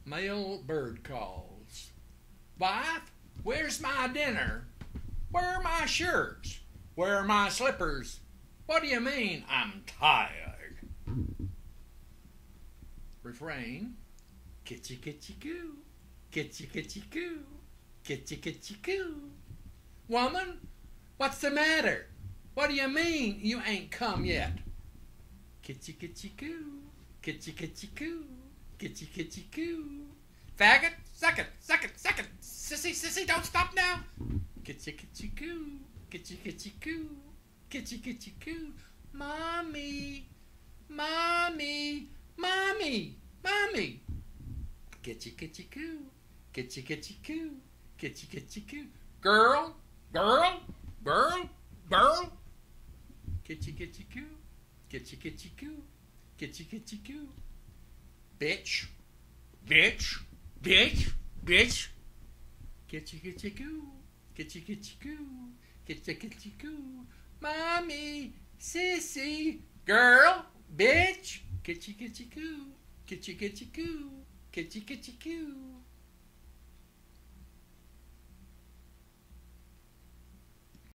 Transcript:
Male bird calls. Wife, where's my dinner? Where are my shirts? Where are my slippers? What do you mean I'm tired? Refrain. Kitty kitty coo, kitty kitty coo, kitty kitty coo. Woman, what's the matter? What do you mean you ain't come yet? Kitty kitty coo, kitty kitty coo, kitty kitty coo. Faggot, suck it, suck it, suck it. Sissy, sissy, don't stop now. Kitty kitty coo, kitty kitty coo, kitty kitty coo. Mommy, mommy, mommy, mommy. Kitty kitty coo, kitty kitty coo, kitty kitty coo. Girl, girl, girl, girl. Kitty kitty coo, kitty kitty coo, kitty kitty coo. Bitch, bitch, bitch, bitch. Kitty kitty coo, kitty kitty coo, kitty kitty coo. Mommy, sissy, girl, bitch. Kitty kitty coo, kitty kitty coo, kitty kitty coo.